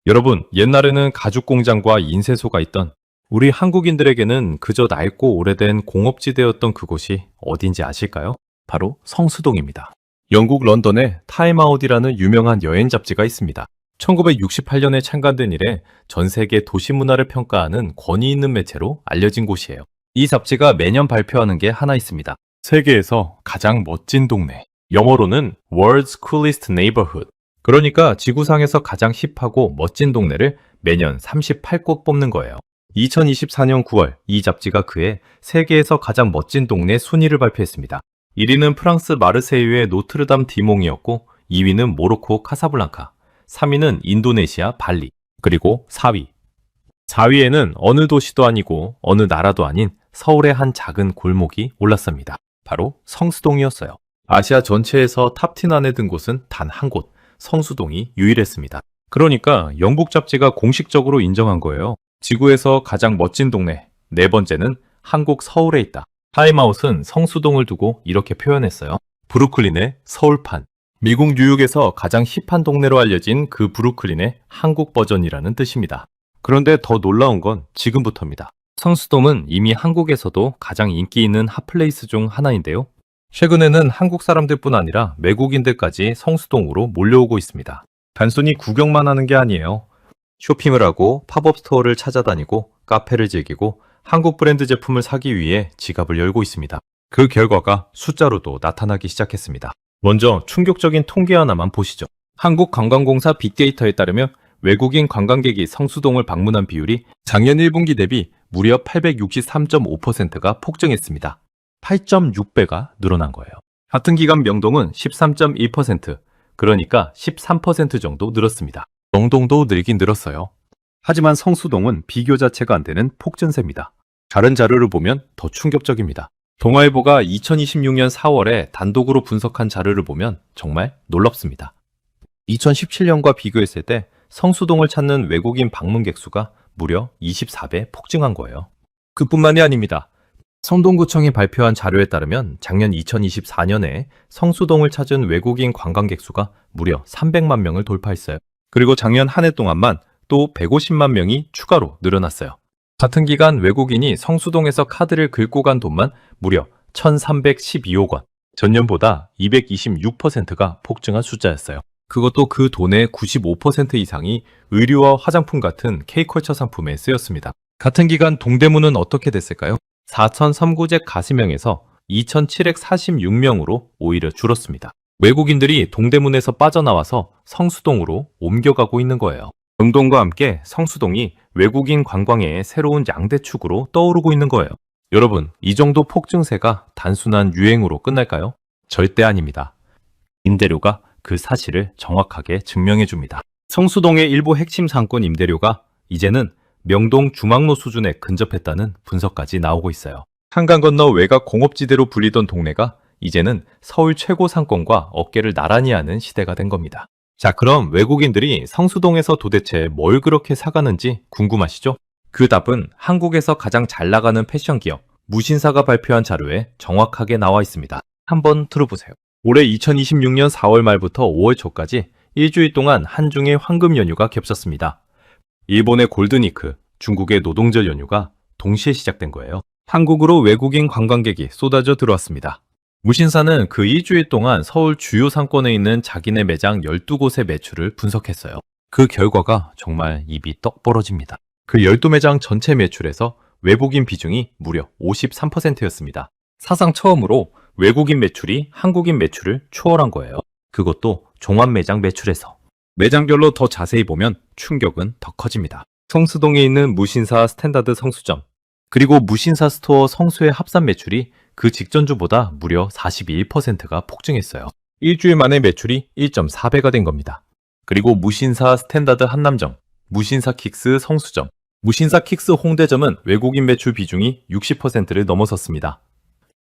여러분, 옛날에는 가죽 공장과 인쇄소가 있던 우리 한국인들에게는 그저 낡고 오래된 공업지대였던 그곳이 어딘지 아실까요? 바로 성수동입니다. 영국 런던에 타임아웃이라는 유명한 여행 잡지가 있습니다. 1968년에 창간된 이래 전 세계 도시 문화를 평가하는 권위 있는 매체로 알려진 곳이에요. 이 잡지가 매년 발표하는 게 하나 있습니다. 세계에서 가장 멋진 동네. 영어로는 World's Coolest Neighborhood. 그러니까 지구상에서 가장 힙하고 멋진 동네를 매년 38곳 뽑는 거예요. 2024년 9월 이 잡지가 그해 세계에서 가장 멋진 동네 순위를 발표했습니다. 1위는 프랑스 마르세유의 노트르담 디몽이었고 2위는 모로코 카사블랑카, 3위는 인도네시아 발리, 그리고 4위에는 어느 도시도 아니고 어느 나라도 아닌 서울의 한 작은 골목이 올랐습니다. 바로 성수동이었어요. 아시아 전체에서 탑10 안에 든 곳은 단 한 곳, 성수동이 유일했습니다. 그러니까 영국 잡지가 공식적으로 인정한 거예요. 지구에서 가장 멋진 동네, 네 번째는 한국 서울에 있다. 타임아웃은 성수동을 두고 이렇게 표현했어요. 브루클린의 서울판. 미국 뉴욕에서 가장 힙한 동네로 알려진 그 브루클린의 한국 버전이라는 뜻입니다. 그런데 더 놀라운 건 지금부터입니다. 성수동은 이미 한국에서도 가장 인기 있는 핫플레이스 중 하나인데요. 최근에는 한국 사람들뿐 아니라 외국인들까지 성수동으로 몰려오고 있습니다. 단순히 구경만 하는 게 아니에요. 쇼핑을 하고 팝업 스토어를 찾아다니고 카페를 즐기고 한국 브랜드 제품을 사기 위해 지갑을 열고 있습니다. 그 결과가 숫자로도 나타나기 시작했습니다. 먼저 충격적인 통계 하나만 보시죠. 한국관광공사 빅데이터에 따르면 외국인 관광객이 성수동을 방문한 비율이 작년 1분기 대비 무려 863.5%가 폭증했습니다. 8.6배가 늘어난 거예요. 같은 기간 명동은 13.2%, 그러니까 13% 정도 늘었습니다. 명동도 늘긴 늘었어요. 하지만 성수동은 비교 자체가 안 되는 폭증세입니다. 다른 자료를 보면 더 충격적입니다. 동아일보가 2026년 4월에 단독으로 분석한 자료를 보면 정말 놀랍습니다. 2017년과 비교했을 때 성수동을 찾는 외국인 방문객 수가 무려 24배 폭증한 거예요. 그뿐만이 아닙니다. 성동구청이 발표한 자료에 따르면 작년 2024년에 성수동을 찾은 외국인 관광객 수가 무려 300만 명을 돌파했어요. 그리고 작년 한 해 동안만 또 150만 명이 추가로 늘어났어요. 같은 기간 외국인이 성수동에서 카드를 긁고 간 돈만 무려 1,312억 원. 전년보다 226%가 폭증한 숫자였어요. 그것도 그 돈의 95% 이상이 의류와 화장품 같은 K컬처 상품에 쓰였습니다. 같은 기간 동대문은 어떻게 됐을까요? 4,003구제 가시명에서 2,746명으로 오히려 줄었습니다. 외국인들이 동대문에서 빠져나와서 성수동으로 옮겨가고 있는 거예요. 명동과 함께 성수동이 외국인 관광의 새로운 양대축으로 떠오르고 있는 거예요. 여러분, 이 정도 폭증세가 단순한 유행으로 끝날까요? 절대 아닙니다. 임대료가 그 사실을 정확하게 증명해 줍니다. 성수동의 일부 핵심 상권 임대료가 이제는 명동 주막로 수준에 근접했다는 분석까지 나오고 있어요. 한강 건너 외곽 공업지대로 불리던 동네가 이제는 서울 최고 상권과 어깨를 나란히 하는 시대가 된 겁니다. 자, 그럼 외국인들이 성수동에서 도대체 뭘 그렇게 사가는지 궁금하시죠? 그 답은 한국에서 가장 잘 나가는 패션 기업 무신사가 발표한 자료에 정확하게 나와 있습니다. 한번 들어보세요. 올해 2026년 4월 말부터 5월 초까지 일주일 동안 한중의 황금 연휴가 겹쳤습니다. 일본의 골든위크, 중국의 노동절 연휴가 동시에 시작된 거예요. 한국으로 외국인 관광객이 쏟아져 들어왔습니다. 무신사는 그 일주일 동안 서울 주요 상권에 있는 자기네 매장 12곳의 매출을 분석했어요. 그 결과가 정말 입이 떡 벌어집니다. 그 12매장 전체 매출에서 외국인 비중이 무려 53%였습니다. 사상 처음으로 외국인 매출이 한국인 매출을 초월한 거예요. 그것도 종합 매장 매출에서. 매장별로 더 자세히 보면 충격은 더 커집니다. 성수동에 있는 무신사 스탠다드 성수점, 그리고 무신사 스토어 성수의 합산 매출이 그 직전 주보다 무려 41%가 폭증했어요. 일주일 만에 매출이 1.4배가 된 겁니다. 그리고 무신사 스탠다드 한남점, 무신사 킥스 성수점, 무신사 킥스 홍대점은 외국인 매출 비중이 60%를 넘어섰습니다.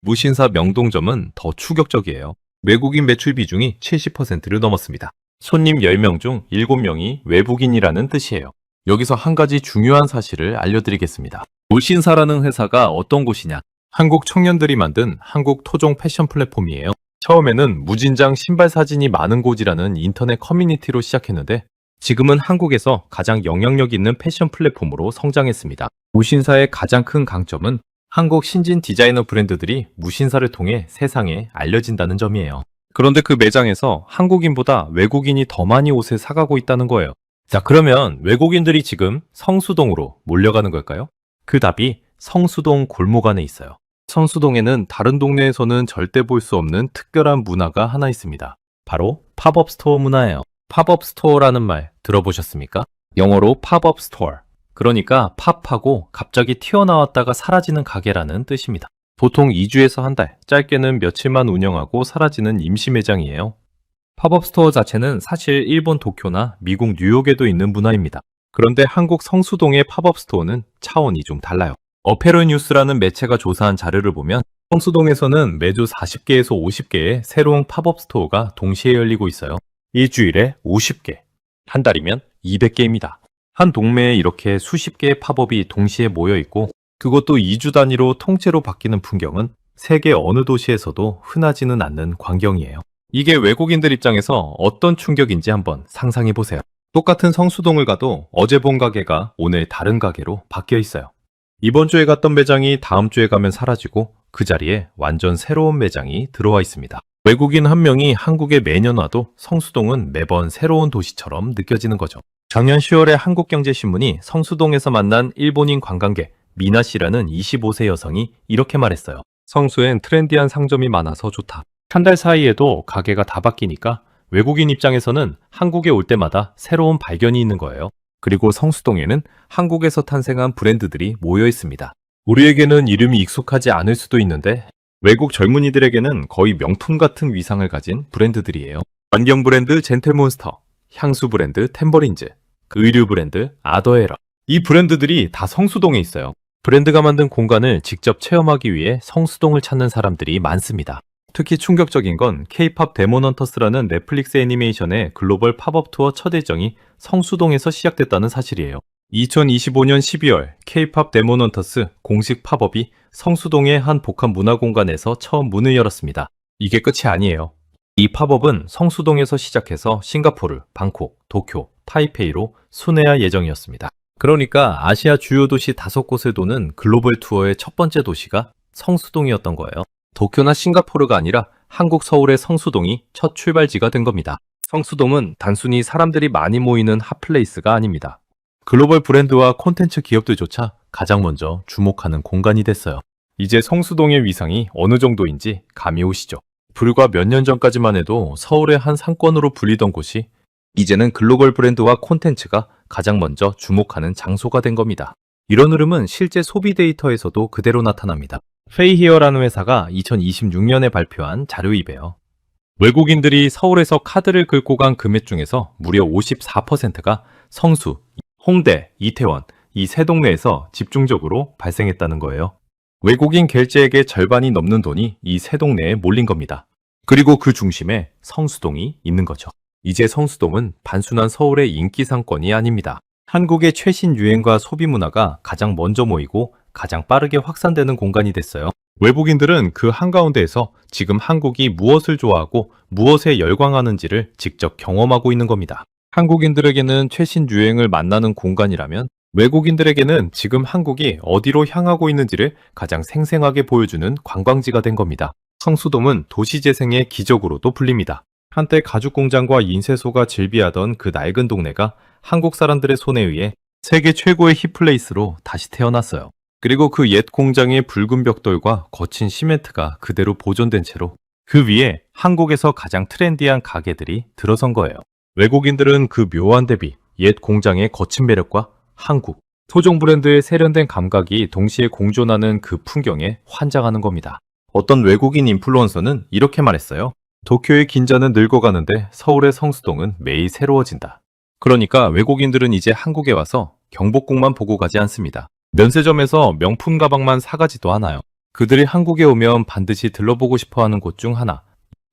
무신사 명동점은 더 충격적이에요. 외국인 매출 비중이 70%를 넘었습니다. 손님 10명 중 7명이 외국인이라는 뜻이에요. 여기서 한 가지 중요한 사실을 알려드리겠습니다. 무신사라는 회사가 어떤 곳이냐? 한국 청년들이 만든 한국 토종 패션 플랫폼이에요. 처음에는 무진장 신발 사진이 많은 곳이라는 인터넷 커뮤니티로 시작했는데 지금은 한국에서 가장 영향력 있는 패션 플랫폼으로 성장했습니다. 무신사의 가장 큰 강점은 한국 신진 디자이너 브랜드들이 무신사를 통해 세상에 알려진다는 점이에요. 그런데 그 매장에서 한국인보다 외국인이 더 많이 옷을 사가고 있다는 거예요. 자, 그러면 외국인들이 지금 성수동으로 몰려가는 걸까요? 그 답이 성수동 골목 안에 있어요. 성수동에는 다른 동네에서는 절대 볼 수 없는 특별한 문화가 하나 있습니다. 바로 팝업 스토어 문화예요. 팝업 스토어라는 말 들어보셨습니까? 영어로 팝업 스토어. 그러니까 팝하고 갑자기 튀어나왔다가 사라지는 가게라는 뜻입니다. 보통 2주에서 한 달, 짧게는 며칠만 운영하고 사라지는 임시 매장이에요. 팝업 스토어 자체는 사실 일본 도쿄나 미국 뉴욕에도 있는 문화입니다. 그런데 한국 성수동의 팝업 스토어는 차원이 좀 달라요. 어페럴 뉴스라는 매체가 조사한 자료를 보면 성수동에서는 매주 40개에서 50개의 새로운 팝업 스토어가 동시에 열리고 있어요. 일주일에 50개, 한 달이면 200개입니다. 한 동네에 이렇게 수십 개의 팝업이 동시에 모여 있고 그것도 2주 단위로 통째로 바뀌는 풍경은 세계 어느 도시에서도 흔하지는 않는 광경이에요. 이게 외국인들 입장에서 어떤 충격인지 한번 상상해 보세요. 똑같은 성수동을 가도 어제 본 가게가 오늘 다른 가게로 바뀌어 있어요. 이번 주에 갔던 매장이 다음 주에 가면 사라지고 그 자리에 완전 새로운 매장이 들어와 있습니다. 외국인 한 명이 한국에 매년 와도 성수동은 매번 새로운 도시처럼 느껴지는 거죠. 작년 10월에 한국경제신문이 성수동에서 만난 일본인 관광객 미나 씨라는 25세 여성이 이렇게 말했어요. 성수엔 트렌디한 상점이 많아서 좋다. 한 달 사이에도 가게가 다 바뀌니까 외국인 입장에서는 한국에 올 때마다 새로운 발견이 있는 거예요. 그리고 성수동에는 한국에서 탄생한 브랜드들이 모여 있습니다. 우리에게는 이름이 익숙하지 않을 수도 있는데 외국 젊은이들에게는 거의 명품 같은 위상을 가진 브랜드들이에요. 환경 브랜드 젠틀몬스터, 향수 브랜드 템버린즈, 의류 브랜드 아더에러. 이 브랜드들이 다 성수동에 있어요. 브랜드가 만든 공간을 직접 체험하기 위해 성수동을 찾는 사람들이 많습니다. 특히 충격적인 건 K-팝 데몬헌터스라는 넷플릭스 애니메이션의 글로벌 팝업 투어 첫 일정이 성수동에서 시작됐다는 사실이에요. 2025년 12월 K-팝 데몬헌터스 공식 팝업이 성수동의 한 복합 문화공간에서 처음 문을 열었습니다. 이게 끝이 아니에요. 이 팝업은 성수동에서 시작해서 싱가포르, 방콕, 도쿄, 타이페이로 순회할 예정이었습니다. 그러니까 아시아 주요 도시 5곳을 도는 글로벌 투어의 첫 번째 도시가 성수동이었던 거예요. 도쿄나 싱가포르가 아니라 한국 서울의 성수동이 첫 출발지가 된 겁니다. 성수동은 단순히 사람들이 많이 모이는 핫플레이스가 아닙니다. 글로벌 브랜드와 콘텐츠 기업들조차 가장 먼저 주목하는 공간이 됐어요. 이제 성수동의 위상이 어느 정도인지 감이 오시죠? 불과 몇 년 전까지만 해도 서울의 한 상권으로 불리던 곳이 이제는 글로벌 브랜드와 콘텐츠가 가장 먼저 주목하는 장소가 된 겁니다. 이런 흐름은 실제 소비 데이터에서도 그대로 나타납니다. 페이히어라는 회사가 2026년에 발표한 자료입에요. 외국인들이 서울에서 카드를 긁고 간 금액 중에서 무려 54%가 성수, 홍대, 이태원, 이 세 동네에서 집중적으로 발생했다는 거예요. 외국인 결제액의 절반이 넘는 돈이 이 세 동네에 몰린 겁니다. 그리고 그 중심에 성수동이 있는 거죠. 이제 성수동은 단순한 서울의 인기 상권이 아닙니다. 한국의 최신 유행과 소비 문화가 가장 먼저 모이고 가장 빠르게 확산되는 공간이 됐어요. 외국인들은 그 한가운데에서 지금 한국이 무엇을 좋아하고 무엇에 열광하는지를 직접 경험하고 있는 겁니다. 한국인들에게는 최신 유행을 만나는 공간이라면 외국인들에게는 지금 한국이 어디로 향하고 있는지를 가장 생생하게 보여주는 관광지가 된 겁니다. 성수동은 도시재생의 기적으로도 불립니다. 한때 가죽공장과 인쇄소가 즐비하던 그 낡은 동네가 한국 사람들의 손에 의해 세계 최고의 힙플레이스로 다시 태어났어요. 그리고 그 옛 공장의 붉은 벽돌과 거친 시멘트가 그대로 보존된 채로 그 위에 한국에서 가장 트렌디한 가게들이 들어선 거예요. 외국인들은 그 묘한 대비, 옛 공장의 거친 매력과 한국, 소종 브랜드의 세련된 감각이 동시에 공존하는 그 풍경에 환장하는 겁니다. 어떤 외국인 인플루언서는 이렇게 말했어요. 도쿄의 긴자는 늙어가는데 서울의 성수동은 매일 새로워진다. 그러니까 외국인들은 이제 한국에 와서 경복궁만 보고 가지 않습니다. 면세점에서 명품 가방만 사가지도 않아요. 그들이 한국에 오면 반드시 들러보고 싶어하는 곳 중 하나.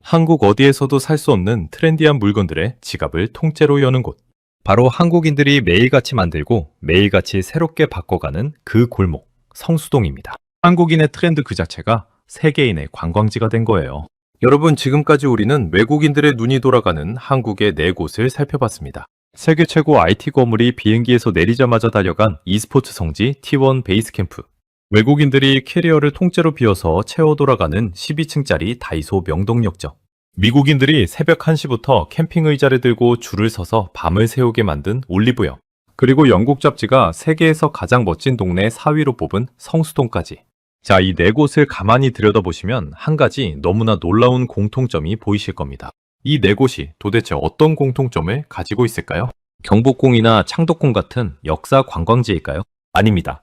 한국 어디에서도 살 수 없는 트렌디한 물건들의 지갑을 통째로 여는 곳. 바로 한국인들이 매일같이 만들고 매일같이 새롭게 바꿔가는 그 골목, 성수동입니다. 한국인의 트렌드 그 자체가 세계인의 관광지가 된 거예요. 여러분, 지금까지 우리는 외국인들의 눈이 돌아가는 한국의 4곳을 살펴봤습니다. 세계 최고 IT 거물이 비행기에서 내리자마자 달려간 e스포츠 성지 T1 베이스캠프. 외국인들이 캐리어를 통째로 비워서 채워 돌아가는 12층짜리 다이소 명동역점. 미국인들이 새벽 1시부터 캠핑 의자를 들고 줄을 서서 밤을 새우게 만든 올리브영. 그리고 영국 잡지가 세계에서 가장 멋진 동네 4위로 뽑은 성수동까지. 자, 이 4곳을 가만히 들여다보시면 한 가지 너무나 놀라운 공통점이 보이실 겁니다. 이 4곳이 도대체 어떤 공통점을 가지고 있을까요? 경복궁이나 창덕궁 같은 역사 관광지일까요? 아닙니다.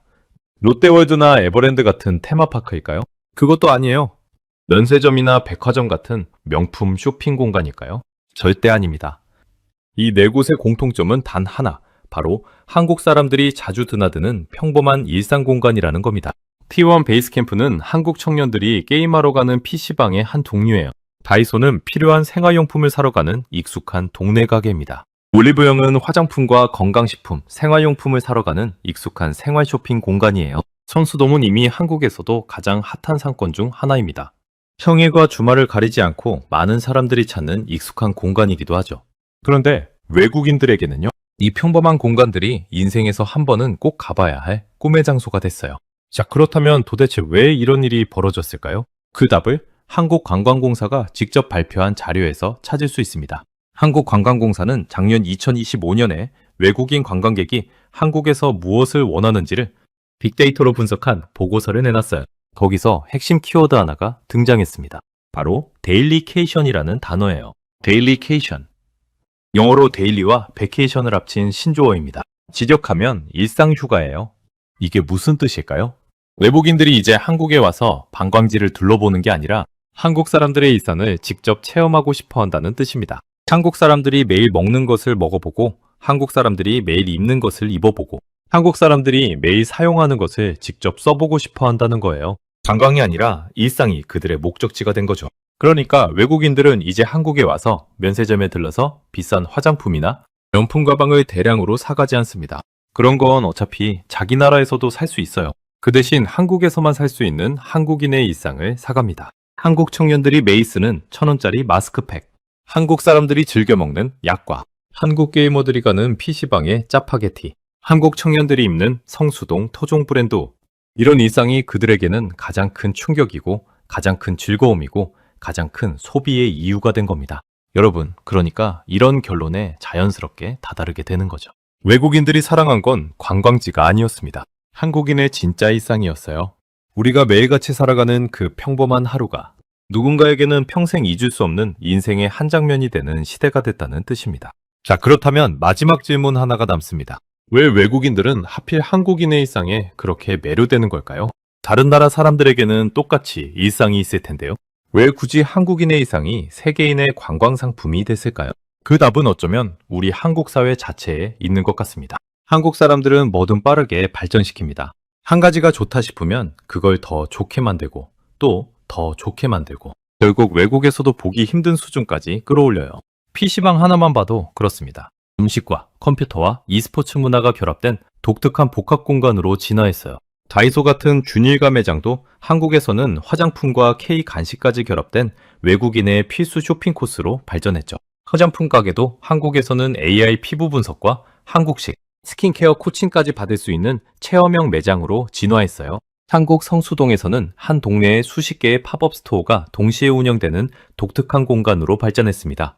롯데월드나 에버랜드 같은 테마파크일까요? 그것도 아니에요. 면세점이나 백화점 같은 명품 쇼핑 공간일까요? 절대 아닙니다. 이 4곳의 공통점은 단 하나, 바로 한국 사람들이 자주 드나드는 평범한 일상 공간이라는 겁니다. T1 베이스캠프는 한국 청년들이 게임하러 가는 PC방의 한 종류예요. 다이소는 필요한 생활용품을 사러 가는 익숙한 동네 가게입니다. 올리브영은 화장품과 건강식품, 생활용품을 사러 가는 익숙한 생활 쇼핑 공간이에요. 성수동은 이미 한국에서도 가장 핫한 상권 중 하나입니다. 평일과 주말을 가리지 않고 많은 사람들이 찾는 익숙한 공간이기도 하죠. 그런데 외국인들에게는요, 이 평범한 공간들이 인생에서 한 번은 꼭 가봐야 할 꿈의 장소가 됐어요. 자, 그렇다면 도대체 왜 이런 일이 벌어졌을까요? 그 답을 한국관광공사가 직접 발표한 자료에서 찾을 수 있습니다. 한국관광공사는 작년 2025년에 외국인 관광객이 한국에서 무엇을 원하는지를 빅데이터로 분석한 보고서를 내놨어요. 거기서 핵심 키워드 하나가 등장했습니다. 바로 데일리케이션이라는 단어예요. 데일리케이션. 영어로 데일리와 베케이션을 합친 신조어입니다. 직역하면 일상휴가예요. 이게 무슨 뜻일까요? 외국인들이 이제 한국에 와서 관광지를 둘러보는 게 아니라 한국 사람들의 일상을 직접 체험하고 싶어 한다는 뜻입니다. 한국 사람들이 매일 먹는 것을 먹어보고, 한국 사람들이 매일 입는 것을 입어보고, 한국 사람들이 매일 사용하는 것을 직접 써보고 싶어 한다는 거예요. 관광이 아니라 일상이 그들의 목적지가 된 거죠. 그러니까 외국인들은 이제 한국에 와서 면세점에 들러서 비싼 화장품이나 명품 가방을 대량으로 사가지 않습니다. 그런 건 어차피 자기 나라에서도 살 수 있어요. 그 대신 한국에서만 살 수 있는 한국인의 일상을 사갑니다. 한국 청년들이 매일 쓰는 1,000원짜리 마스크팩, 한국 사람들이 즐겨 먹는 약과, 한국 게이머들이 가는 PC방의 짜파게티, 한국 청년들이 입는 성수동 토종 브랜드 옷. 이런 일상이 그들에게는 가장 큰 충격이고 가장 큰 즐거움이고 가장 큰 소비의 이유가 된 겁니다. 여러분, 그러니까 이런 결론에 자연스럽게 다다르게 되는 거죠. 외국인들이 사랑한 건 관광지가 아니었습니다. 한국인의 진짜 일상이었어요. 우리가 매일같이 살아가는 그 평범한 하루가 누군가에게는 평생 잊을 수 없는 인생의 한 장면이 되는 시대가 됐다는 뜻입니다. 자, 그렇다면 마지막 질문 하나가 남습니다. 왜 외국인들은 하필 한국인의 일상에 그렇게 매료되는 걸까요? 다른 나라 사람들에게는 똑같이 일상이 있을 텐데요. 왜 굳이 한국인의 일상이 세계인의 관광 상품이 됐을까요? 그 답은 어쩌면 우리 한국 사회 자체에 있는 것 같습니다. 한국 사람들은 뭐든 빠르게 발전시킵니다. 한 가지가 좋다 싶으면 그걸 더 좋게 만들고 또 더 좋게 만들고 결국 외국에서도 보기 힘든 수준까지 끌어올려요. PC방 하나만 봐도 그렇습니다. 음식과 컴퓨터와 e스포츠 문화가 결합된 독특한 복합 공간으로 진화했어요. 다이소 같은 균일가 매장도 한국에서는 화장품과 K 간식까지 결합된 외국인의 필수 쇼핑 코스로 발전했죠. 화장품 가게도 한국에서는 AI 피부 분석과 한국식 스킨케어 코칭까지 받을 수 있는 체험형 매장으로 진화했어요. 한국 성수동에서는 한 동네에 수십 개의 팝업 스토어가 동시에 운영되는 독특한 공간으로 발전했습니다.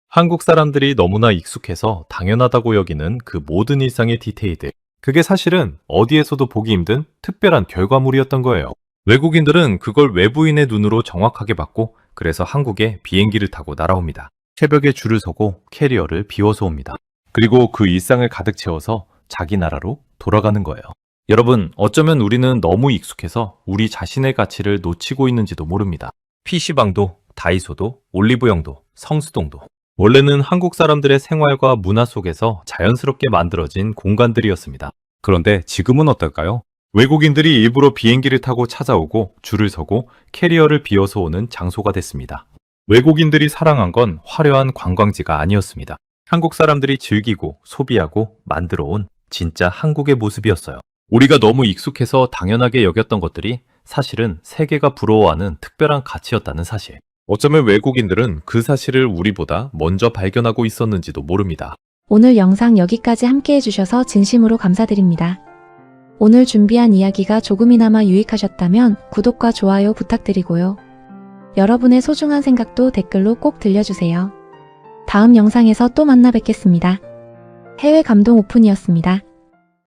한국 사람들이 너무나 익숙해서 당연하다고 여기는 그 모든 일상의 디테일들. 그게 사실은 어디에서도 보기 힘든 특별한 결과물이었던 거예요. 외국인들은 그걸 외부인의 눈으로 정확하게 봤고, 그래서 한국에 비행기를 타고 날아옵니다. 새벽에 줄을 서고 캐리어를 비워서 옵니다. 그리고 그 일상을 가득 채워서 자기 나라로 돌아가는 거예요. 여러분, 어쩌면 우리는 너무 익숙해서 우리 자신의 가치를 놓치고 있는지도 모릅니다. PC방도, 다이소도, 올리브영도, 성수동도 원래는 한국 사람들의 생활과 문화 속에서 자연스럽게 만들어진 공간들이었습니다. 그런데 지금은 어떨까요? 외국인들이 일부러 비행기를 타고 찾아오고 줄을 서고 캐리어를 비워서 오는 장소가 됐습니다. 외국인들이 사랑한 건 화려한 관광지가 아니었습니다. 한국 사람들이 즐기고 소비하고 만들어 온 진짜 한국의 모습이었어요. 우리가 너무 익숙해서 당연하게 여겼던 것들이 사실은 세계가 부러워하는 특별한 가치였다는 사실. 어쩌면 외국인들은 그 사실을 우리보다 먼저 발견하고 있었는지도 모릅니다. 오늘 영상 여기까지 함께 해주셔서 진심으로 감사드립니다. 오늘 준비한 이야기가 조금이나마 유익하셨다면 구독과 좋아요 부탁드리고요. 여러분의 소중한 생각도 댓글로 꼭 들려주세요. 다음 영상에서 또 만나 뵙겠습니다. 해외 감동 오픈이었습니다.